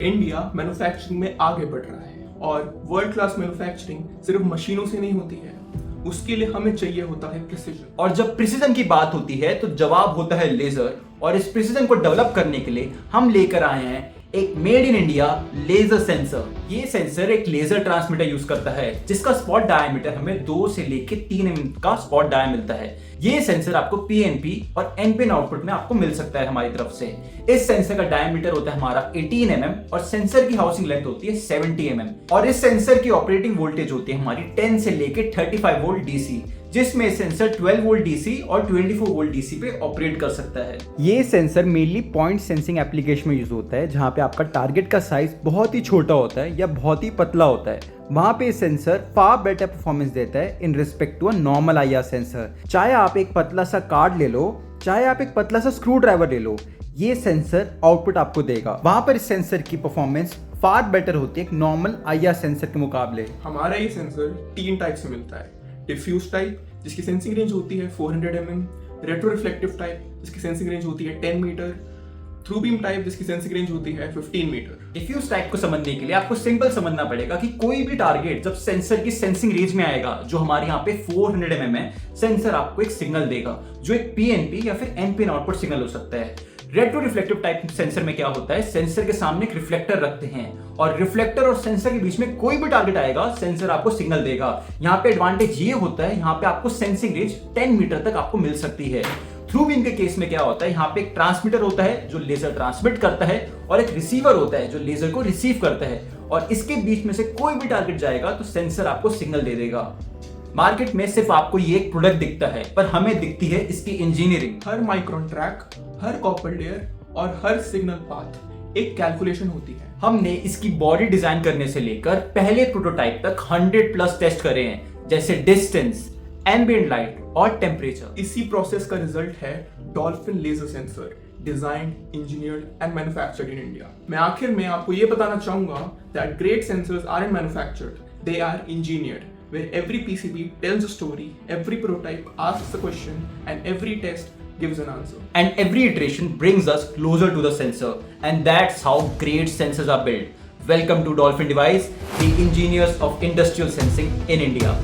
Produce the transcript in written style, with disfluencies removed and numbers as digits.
India manufacturing में आगे बढ़ रहा है और वर्ल्ड क्लास मैन्युफैक्चरिंग सिर्फ मशीनों से नहीं होती है, उसके लिए हमें चाहिए होता है प्रिसीजन। और जब प्रिसीजन की बात होती है तो जवाब होता है लेजर। और इस प्रिसीजन को डेवलप करने के लिए हम लेकर आए हैं एक made in India laser sensor. ये सेंसर एक लेजर ट्रांसमीटर यूज करता है जिसका स्पॉट डायमीटर हमें 2 से लेके 3 mm का स्पॉट डाय मिलता है। ये सेंसर आपको पीएनपी और एनपिन आउटपुट में आपको मिल सकता है हमारी तरफ से। इस सेंसर का डायमीटर होता है हमारा 18 mm और सेंसर की हाउसिंग लेंथ होती है 70 mm और इस सेंसर की ऑपरेटिंग वोल्टेज होती है हमारी 10 से लेके 35 वोल्ट डीसी, जिसमें सेंसर 12 वोल्ट डीसी और 24 वोल्ट डीसी पे ऑपरेट कर सकता है। ये sensor mainly point sensing application में यूज होता है, जहां पे आपका टारगेट का साइज बहुत ही छोटा होता है या बहुत ही पतला होता है। वहां पे सेंसर फार बेटर परफॉर्मेंस देता है in respect to a normal IR sensor. चाहे आप एक पतला सा कार्ड ले लो, चाहे आप एक पतला सा स्क्रू ड्राइवर ले लो, ये सेंसर आउटपुट आपको देगा। वहां पर इस सेंसर की परफॉर्मेंस फार बेटर होती है एक नॉर्मल आईआर सेंसर के मुकाबले। हमारा ये सेंसर 3 टाइप से मिलता है। डिफ्यूज टाइप जिसकी सेंसिंग रेंज होती है 400 mm, रेट्रो रिफ्लेक्टिव टाइप जिसकी सेंसिंग रेंज होती है 10 मीटर, थ्रू बीम टाइप जिसकी सेंसिंग रेंज होती है 15 मीटर। डिफ्यूज टाइप को समझने के लिए आपको सिंपल समझना पड़ेगा कि कोई भी टारगेट जब सेंसर की सेंसिंग रेंज में आएगा, जो हमारे यहाँ पे 400 mm है, सेंसर आपको एक सिग्नल देगा जो एक पीएनपी या फिर एनपिन आउटपुट सिग्नल हो सकता है। रेट्रो रिफ्लेक्टिव टाइप सेंसर में क्या होता है, सेंसर के सामने एक रिफ्लेक्टर रखते हैं और रिफ्लेक्टर और सेंसर के बीच में कोई भी टारगेट आएगा, सेंसर आपको सिग्नल देगा। यहाँ पे एडवांटेज ये होता है, यहाँ पे आपको सेंसिंग रेंज 10 मीटर तक आपको मिल सकती है। थ्रू बीम के केस में क्या होता है, यहाँ पे एक ट्रांसमीटर होता है जो लेजर ट्रांसमिट करता है और एक रिसीवर होता है जो लेजर को रिसीव करता है और इसके बीच में से कोई भी टारगेट जाएगा तो सेंसर आपको सिग्नल दे देगा। मार्केट में सिर्फ आपको ये एक प्रोडक्ट दिखता है, पर हमें दिखती है इसकी इंजीनियरिंग। हर माइक्रोन ट्रैक, हर कॉपर लेयर और हर सिग्नल पाथ एक कैलकुलेशन होती है। हमने इसकी बॉडी डिजाइन करने से लेकर पहले प्रोटोटाइप तक 100+ टेस्ट करे हैं, जैसे डिस्टेंस, एम्बिएंट लाइट और टेम्परेचर। इसी प्रोसेस का रिजल्ट है Dolphin laser sensor, designed, engineered and manufactured in India. मैं आखिर में आपको ये बताना चाहूंगा that great sensors aren't manufactured, they are engineered, where every PCB tells a story, every prototype asks a question, and every test gives an answer. And every iteration brings us closer to the sensor, and that's how great sensors are built. Welcome to Dolphin Device, the engineers of industrial sensing in India.